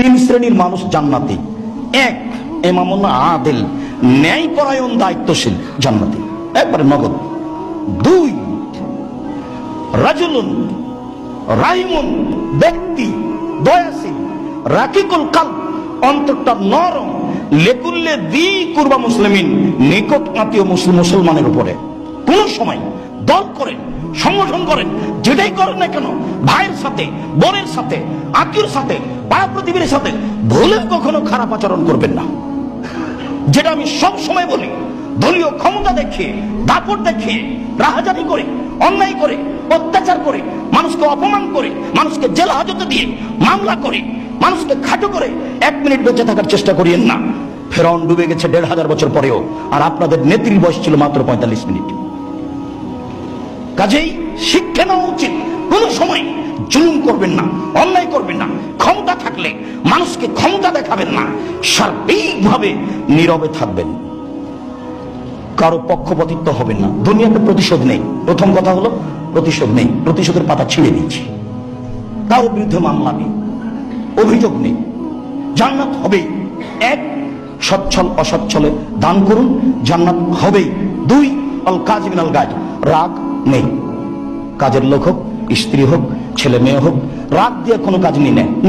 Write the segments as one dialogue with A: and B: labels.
A: তিন শ্রেণীর মানুষ জান্নাতি। এক, ইমামুন আদিল, ন্যায়পরায়ণ দায়িত্বশীল, জান্নাতি একবারে নগদ। দুই, রাজুলুন রাহিমুন, ব্যক্তি দয়াশীল, রাকিকুল কালব, অন্তরটা নরম, লেকুল্লে দি কুরবা মুসলিমিন, নিকট আত্মীয় মুসলমানের উপরে কোন সময় দল করেন, সংগঠন করেন, যেটাই করেন না কেন, ভাইয়ের সাথে, বোনের সাথে, আত্মীয়র সাথে, পাড়া প্রতিবেশীর সাথে ভুলে কখনো খারাপ আচরণ করবেন না। যেটা আমি সব সময় বলি, দলীয় ক্ষমতা দেখিয়ে, দাপট দেখিয়ে, রাহাজানি করে, অন্যায় করে, অত্যাচার করে, মানুষকে অপমান করে, মানুষকে জেল হাজতে দিয়ে, মামলা করে, মানুষকে খাটো করে 1 মিনিট বেঁচে থাকার চেষ্টা করিয়েন না। ফেরাউন ডুবে গেছে 1500 বছর পরেও, আর আপনাদের নেত্রীর বয়স ছিল মাত্র 45 মিনিট। কাজেই শিক্ষা নেওয়া উচিত। কোন সময় জুলুম করবেন না, অন্যায় করবেন না, ক্ষমতা থাকলে মানুষকে ক্ষমতা দেখাবেন না, সার্বিকভাবে নীরবে থাকবেন, কারো পক্ষপাতিত্ব হবেন না। দুনিয়াতে প্রতিশোধ নেই। প্রথম কথা হলো প্রতিশোধ নেই, প্রতিশোধের পাতা ছিঁড়ে দিচ্ছি। কারোর বিরুদ্ধে মামলা নেই, অভিযোগ নেই, জান্নাত হবেই। এক, সচ্ছল অসচ্ছলে দান করুন, জান্নাত হবেই। দুই, আল কাযিমিন আল গায়জ, রাগ নেই। কাজের লোক হোক, স্ত্রী হোক, ছেলে মেয়ে হোক, রাগ দিয়ে কোনো কাজ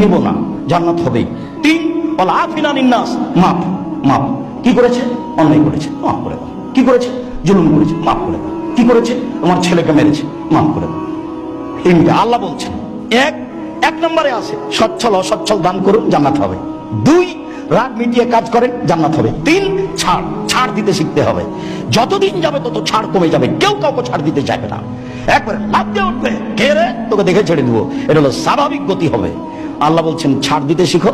A: নিব না, জান্নাত হবেই। তিন, আল আফিনা আনিন নাস, মাফ। মাফ কি করেছে? অন্যায় করেছে, মাফ করে দাও। কি করেছে? জুলুম করেছে, মাফ করে দাও। কি করেছে? তোমার ছেলেকে মেরেছে, মাফ করে দাও। তিনটা আল্লাহ বলছেন। এক নম্বরে আছে সচ্ছল অসচ্ছল দান করুন, জান্নাত হবে। দুই, রাগ মিটিয়ে কাজ করেন, জান্নাত হবে। তিন, ছাড় দিতে শিখতে হবে। যতদিন যাবে তত ছাড় কমে যাবে, কেউ কাউকে ছাড় দিতে চাইবে না। একবারে লাফ দিয়ে উঠবে, কে রে, তোকে দেখে ছেড়ে দিব, এটা হলো স্বাভাবিক গতি হবে। আল্লাহ বলছেন ছাড় দিতে শিখো,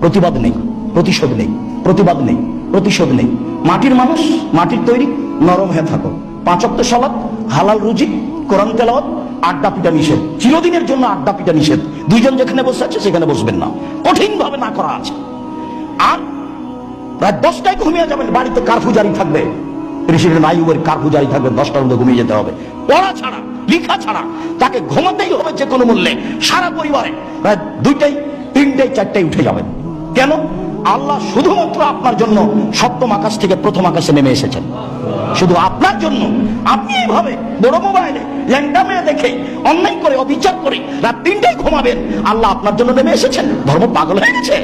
A: প্রতিবাদ নেই, প্রতিশোধ নেই, প্রতিবাদ নেই, প্রতিশোধ নেই। মাটির মানুষ, মাটির তৈরি, নরম হয়ে থাকো। 5 ওয়াক্ত সালাত, হালাল রুজি, কোরআন তেলাওয়াত, আড্ডা পিটা নিষেধ, চিরদিনের জন্য আড্ডা পিটা নিষেধ। দুইজন যেখানে বসে আছে সেখানে বসবেন না, কঠিন ভাবে না করা আছে। আর রাত 10টায় ঘুমিয়ে যাবেন, বাড়িতে কারফু জারি থাকবে, প্রেসিডেন্ট আইয়ুবের কারফু জারি থাকবে, 10টার মধ্যে ঘুমিয়ে যেতে হবে। পড়া ছাড়া, লিখা ছাড়া, তাকে ঘুমাতেই হবে যে কোনো মূল্যে। সারা পরিবারে রাত 2টায়, 3টায়, 4টায় উঠে যাবেন। কেন? আল্লাহ শুধুমাত্র আপনার জন্য সপ্তম আকাশ থেকে প্রথম আকাশে নেমে এসেছেন, শুধু আপনার জন্য। আপনি এইভাবে বড় মোবাইলে ল্যাংটা মেয়ে দেখে, অন্যায় করে, অবিচার করে রাত 3টায় ঘুমাবেন, আল্লাহ আপনার জন্য নেমে এসেছেন? ধর্ম পাগল হয়ে গেছে?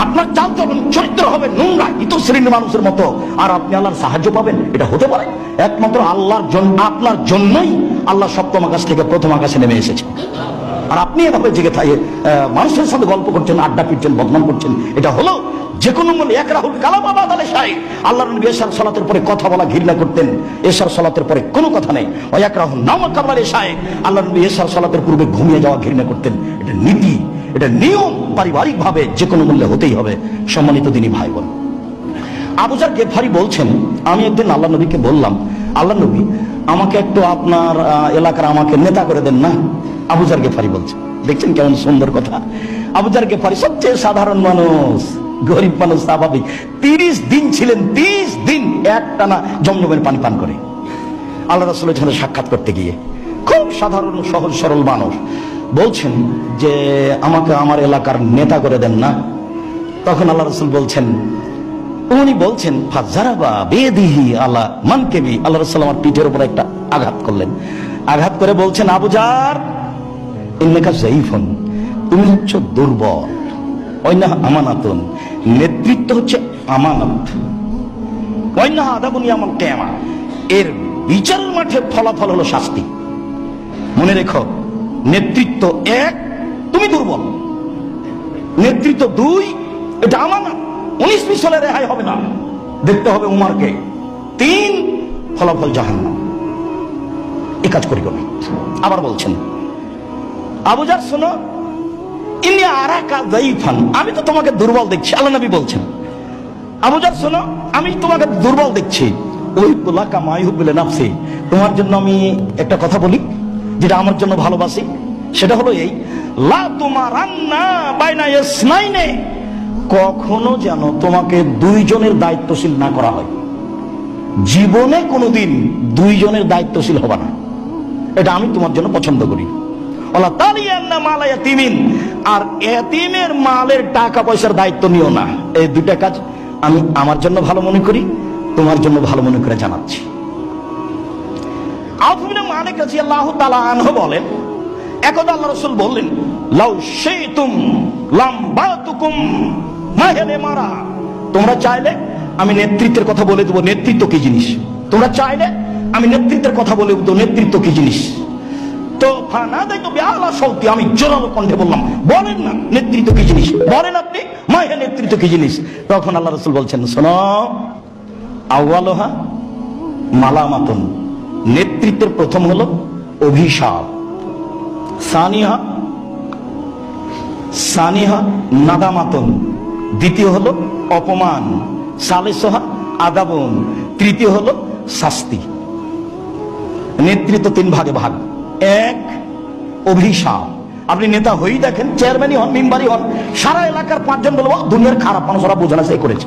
A: আপনার চাল চলন চরিত্র হবে নোংরা, ইত শ্রেণীর মানুষের মতো, আর আপনি আল্লাহর সাহায্য পাবেন? এটা হতে পারে? একমাত্র আল্লাহর জন্য, আপনার জন্যই আল্লাহ সপ্তম আকাশ থেকে প্রথম আকাশে নেমে এসেছেন। আর আপনি এভাবে জেগে থাকে মানুষের সাথে গল্প করছেন, আড্ডা পিটছেন, বদনাম করছেন, এটা হলো যে কোনো মূল্যে একরাহুল কালাম আবাদ আলে শাই। আল্লাহর নবী এশার সালাতের পরে কথা বলা ঘৃণা করতেন, এশার সালাতের পরে কোনো কথা নেই। ওয়া একরাহুল নাওম কাবলা শাই, আল্লাহর নবী এশার সালাতের পূর্বে ঘুমিয়ে যাওয়া ঘৃণা করতেন। এটা নীতি, এটা নিয়ম, পারিবারিক ভাবে যে কোনো মূল্যে হতেই হবে। সম্মানিত দিনী ভাই বোন, আবু যার গেফারি বলছেন, আমি একদিন আল্লাহ নবীকে বললাম, আল্লাহ নবী আমাকে একটু আপনার এলাকার আমাকে নেতা করে দেন না। আবু যার গেফারি বলছেন, দেখছেন কেমন সুন্দর কথা। আবু যার গেফারি সবচেয়ে সাধারণ মানুষ, গরিব মানুষ, স্বাভাবিক। 30 দিন ছিলেন, 30 দিন একটানা জমজমের পানি পান করে আল্লাহ রাসূলের সাথে সাক্ষাৎ করতে গিয়ে। খুব সাধারণ সহজ সরল মানুষ। বলছেন যে আমাকে আমার এলাকার নেতা করে দেন না। তখন আল্লাহ রাসূল বলছেন, উনি বলছেন ফাজারাবা বেদিহি আলা মানকিবি, আল্লাহ রাসূল আমার পিঠের উপর একটা আঘাত করলেন। আঘাত করে বলছেন, আবু যার ইন্নাকা যায়ীফুন, তুমি হচ্ছে দুর্বল। ওয়াইনাহা আমানাতুন, নেতৃত্ব হচ্ছে আমানত। ওয়াইনাহা আদাবুন ইয়াউমাল কিয়ামা, এর বিচার মাঠে ফলাফল হলো শাস্তি। মনে রেখো, নেতৃত্ব 1, তুমি দুর্বল। নেতৃত্ব 2, এটা আমানত, 19 সালে রেহাই হবে না, দেখতে হবে উমারকে। 3, ফলাফল জাহান্নাম। এই কাজ করিও না। আবার বলছেন, আবু যার শোনো, ইন্নী আরাকা যায়ীফান, আমি তো তোমাকে দুর্বল দেখছি। আল্লাহ নবী বলছেন, আবু যার শোনো, আমি তোমাকে দুর্বল দেখছি। উহিব্বু লাকা মা ইউহিব্বু লিনাফসি, তোমার জন্য আমি একটা কথা বলি যেটা আমার জন্য ভালোবাসি। সেটা হলো এই, লা তুমারান্না বাইনা ইসনাইনে, কখনো যেন তোমাকে 2 জনের দায়িত্বশীল না করা হয়। জীবনে কোনোদিন 2 জনের দায়িত্বশীল হবা না, এটা আমি তোমার জন্য পছন্দ করি। ওয়ালা তালিয়ান্না মালা ইয়াতিমিন, আর এতিমের মালের টাকা পয়সার দায়িত্ব নিও না। এই দুইটা কাজ আমি আমার জন্য ভালো মনে করি, তোমার জন্য ভালো মনে করে জানাচ্ছি। আউফ ইবনে মালিক রাদিয়াল্লাহু তাআলা আনহু বলেন, একদা আল্লাহ রাসূল বললেন, লাউ শাইতুম লাম বাতুকুম মাহালে মারা, তোমরা চাইলে আমি নেতৃত্বের কথা বলে দেবো, নেতৃত্ব কি জিনিস। তোমরা চাইলে আমি নেতৃত্বের কথা বলে দেবো, নেতৃত্ব কি জিনিস। তো ফানাদাইতু বিআলা সাউতি, আমি জোরালো কণ্ঠে বললাম, বলেন না নেতৃত্ব কি জিনিস, বলেন আপনি মাহে নেতৃত্ব কি জিনিস। তখন আল্লাহ রাসূল বলছেন, শোনো, আউয়ালুহা মালামাতুন, নেতৃত্বের প্রথম হলো অভিশাপ, সানিহা নাদামাতুন, দ্বিতীয় হলো অপমান, সালিসহা আদাবুন, তৃতীয় হলো শাস্তি। নেতৃত্ব তিন ভাগে ভাগ। এক, অভিশাপ। আপনি নেতা হয়েই দেখেন, চেয়ারম্যানই হন, মেম্বারই হন, সারা এলাকার 5 জন বলবো দুনিয়ার খারাপ মানুষ, ওরা বোঝানো সেই করেছে।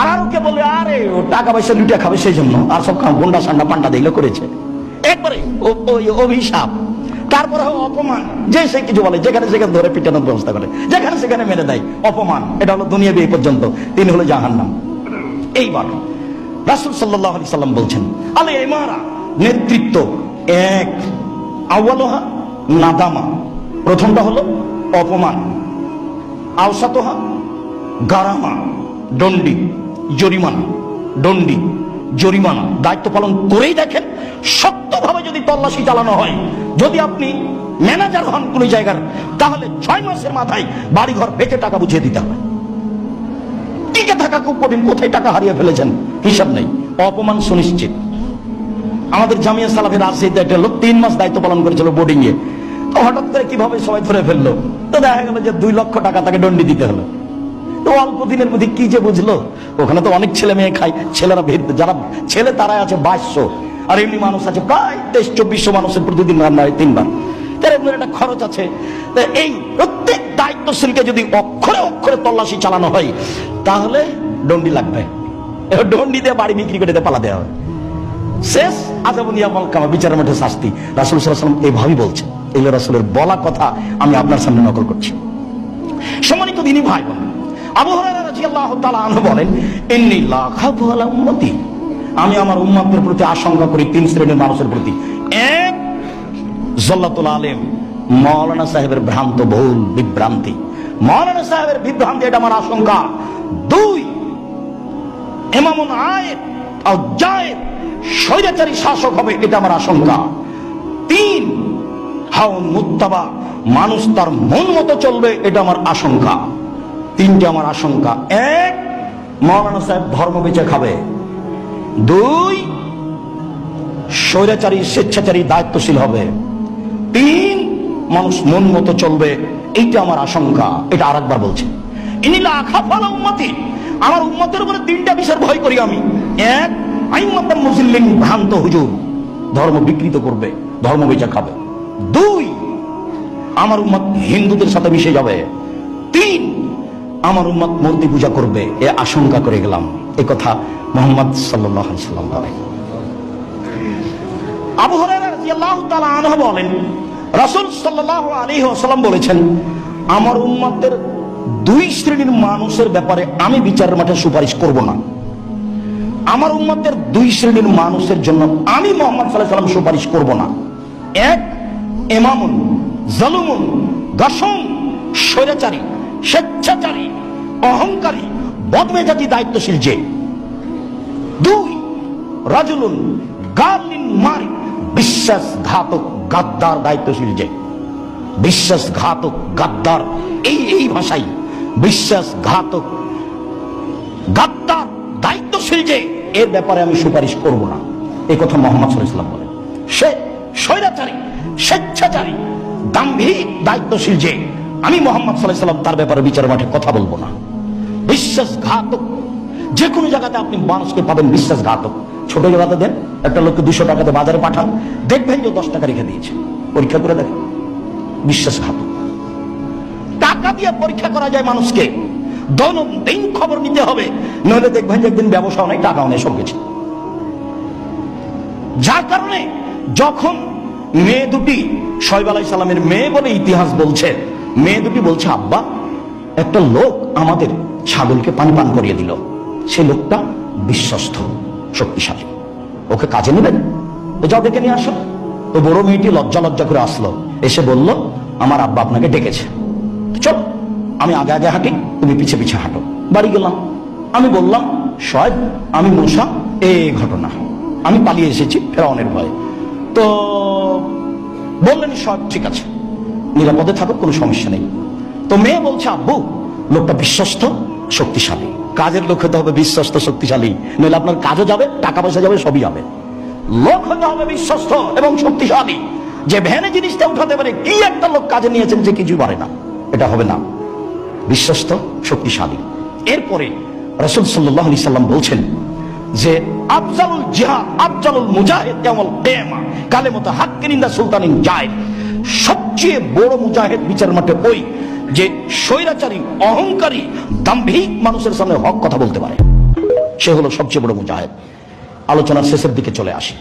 A: আর কে বলে, আরে ও টাকা পয়সা লুটে খাবে সেই জন্য, আর সব গুন্ডা সান্ডা পান্ডা দিলে করেছে, একবারে অভিশাপ। তারপরে অপমান, যে সে কিছু বলে, যেখানে সেখানে ধরে পিটানোর ব্যবস্থা করে, যেখানে সেখানে মেরে দেয়, অপমান। এটা হলো দুনিয়া এই পর্যন্ত, তিনি হলো জাহান্নাম। এইবার রাসূল সাল্লাল্লাহু আলাইহি সাল্লাম বলছেন, আলে ইমারা, নেতৃত্ব এক, আউয়ালুহা নাদামা, প্রথমটা হলো অপমান, আওসাতুহা গারামা, দণ্ডি জরিমানা, দণ্ডি জরিমানা। দায়িত্ব পালন করেই দেখেন, শক্তভাবে যদি তল্লাশি চালানো হয়, যদি আপনি ম্যানেজার হন কোন জায়গার, তাহলে 6 মাসের মাথায় বাড়িঘর বেচে টাকা বুঝিয়ে দিতে হবে। টিকে থাকা খুব কঠিন, কোথায় টাকা হারিয়ে ফেলেছেন হিসাব নেই। অপমান সুনিশ্চিত। আমাদের জামিয়া সালাফের রাজশাহীতে একটা লোক 3 মাস দায়িত্ব পালন করেছিল বোর্ডিং এ, তো হঠাৎ করে কিভাবে সবাই ধরে ফেললো, তো দেখা গেল যে 2 লক্ষ টাকা তাকে দণ্ডি দিতে হলো। তো অল্প দিনের মধ্যে কি যে বুঝলো, ওখানে তো অনেক ছেলে মেয়ে খায়, ছেলেরা যারা ছেলে তারা আছে 2200, আর এমনি মানুষ আছে প্রায় 2300-2400 মানুষের প্রতিদিন রান্না হয় 3 বার। তার একটা খরচ আছে। এই প্রত্যেক দায়িত্বশীলকে যদি অক্ষরে অক্ষরে তল্লাশি চালানো হয়, তাহলে দণ্ডি লাগবে। দণ্ডি দিয়ে বাড়ি বিক্রি করে পালা দেওয়া হয়, শেষ আযাবুনিয়া মালকামা, বিচারের মাঠে শাস্তি। রাসূল সাল্লাল্লাহু আলাইহি ওয়াসাল্লাম এইভাবেই বলছেন। এগুলো রাসূলের বলা কথা, আমি আপনার সামনে নকল করছি। সম্মানিত দিনী ভাই বোন, আবু হুরায়রা রাদিয়াল্লাহু তাআলা আনহু বলেন, ইন্নী লা খাফু আলা উম্মতি, আমি আমার উম্মতের প্রতি আশঙ্কা করি 3 শ্রেণীর মানুষের প্রতি। এক, জল্লাতুল আলেম, মাওলানা সাহেবের ভ্রান্ত ভুল বিভ্রান্তি, মাওলানা সাহেবের বিভ্রান্তি, এটা আমার আশঙ্কা। 2, ইমামুন আয়েদ আও জায়েদ, স্বৈরাচারী শাসক হবে, এটা আমার আশঙ্কা। 3, হাউন মুত্তাবা, মানুষ তার মন মতো চলবে, এটা আমার আশঙ্কা। 3টে আমার আশঙ্কা। 1, মাওলানা সাহেব ধর্ম বেচে খাবে। 2, স্বৈরাচারী স্বেচ্ছাচারী দায়িত্বশীল হবে। 3, মানুষ মন মতো চলবে, এইটা আমার আশঙ্কা। এটা আরেকবার বলছে, ইনিলা আখাফু আলা উম্মতি, আমার উম্মতের উপরে 3টা বিষয়ের ভয় করি আমি। 1, আইম্মাতুল মুসলিমিন, ভ্রান্ত হুজুর ধর্ম বিকৃত করবে, ধর্ম বেচে খাবে। 2, আমার উম্মত হিন্দুদের সাথে মিশে যাবে। 3, আমার উম্মত মূর্তি পূজা করবে। এ আশঙ্কা করে গেলাম। এ কথা মুহাম্মদ সাল্লাল্লাহু আলাইহি ওয়াসাল্লাম বলেন। আবু হুরায়রা রাদিয়াল্লাহু তাআলা আনহু বলেন, রাসূল সাল্লাল্লাহু আলাইহি ওয়াসাল্লাম বলেছেন, আমার উম্মতের 2 শ্রেণীর মানুষের ব্যাপারে আমি বিচারের মাঠে সুপারিশ করব না। আমার উম্মতের 2 শ্রেণীর মানুষের জন্য আমি মুহাম্মদ সাল্লাল্লাহু আলাইহি ওয়াসাল্লাম সুপারিশ করব না। 1, ইমামুন জালুমুন গাসম, স্বৈরাচারী স্বেচ্ছাচারী অহংকারী বদমেজাজি দায়িত্বশীল যে। 2, রাজুলুন গালিন মারি, বিশ্বাসঘাতক গাদ্দার দায়িত্বশীল যে। বিশ্বাসঘাতক গাদ্দার, এই ভাষাই, বিশ্বাসঘাতক গাদ্দার দায়িত্বশীল যে, এর ব্যাপারে আমি সুপারিশ করব না। এই কথা মুহাম্মদ সাল্লাল্লাহু আলাইহি ওয়াসাল্লাম বলেন। সে স্বৈরাচারী স্বেচ্ছাচারী দাম্ভিক দায়িত্বশীল যে, আমি মুহাম্মদ সাল্লাল্লাহু আলাইহি ওয়াসাল্লাম তার ব্যাপারে বিচারের মাঠে কথা বলবো না। বিশ্বাসঘাতক, যে কোনো জায়গাতে আপনি মানুষকে পাবেন বিশ্বাসঘাতক। ছোট জায়গাতে দেন, একটা লোককে 200 টাকাতে বাজারে পাঠান, দেখবেন যে 10 টাকা রেখে দিয়েছে, পরীক্ষা করে দেখেন, বিশ্বাসঘাতক। টাকা দিয়ে পরীক্ষা করা যায় মানুষকে, দৈনন্দিন খবর নিতে হবে, নইলে দেখবেন যে একদিন ব্যবসাও নেই, টাকাও নেই, সব কিছু। যার কারণে যখন মেয়ে দুটি শোয়েব আলাইহিস সালামের মেয়ে বলে ইতিহাস বলছে, মেয়ে দুটি বলছে, আব্বা একটা লোক আমাদের ছাগলকে পানি পান করিয়ে দিল, সে লোকটা বিশ্বস্ত, শক্তিশালী, ওকে কাজে নেবেন? তো যাও ডেকে নিয়ে আসো। তো বড় মেয়েটি লজ্জা লজ্জা করে আসলো, এসে বলল, আমার আব্বা আপনাকে ডেকেছে, চল আমি আগে আগে হাঁটি, তুমি পিছে পিছে হাঁটো। বাড়ি গেলাম, আমি বললাম, শোয়েব আমি মূসা, এই ঘটনা, আমি পালিয়ে এসেছি ফেরাউনের ভয়ে। তো বললেন, শোয়েব ঠিক আছে, নিরাপদে থাকো, কোনো সমস্যা নেই। তো মেয়ে বলছে, আব্বু লোকটা বিশ্বস্ত, শক্তিশালী, কাজের লোক হতে হবে বিশ্বস্ত, শক্তিশালী, নইলে আপনার কাজও যাবে, টাকা পয়সা যাবে, সবই যাবে। লোক হতে হবে বিশ্বস্ত এবং শক্তিশালী, যে ভ্যানে জিনিসটা উঠাতে পারে। কি একটা লোক কাজে নিয়েছেন যে কিছু পারে না, এটা হবে না, বিশ্বস্ত, শক্তিশালী। এরপরে রাসূল সাল্লাল্লাহু আলাইহি সাল্লাম বলছেন যে আফজালুল জিহাদ আফজালুল মুজাহিদ ইয়াউমুল কিয়ামা কালিমাতু হাক্কিন ইনদা সুলতানিন জায়েদ। সবচেয়ে বড় মুজাহিদ বিচার মাঠে ওই যে স্বৈরাচারী, অহংকারী, দাম্ভিক মানুষের সামনে হক কথা বলতে পারে, সে হলো সবচেয়ে বড় মুজাহিদ। আলোচনার শেষের দিকে চলে আসে।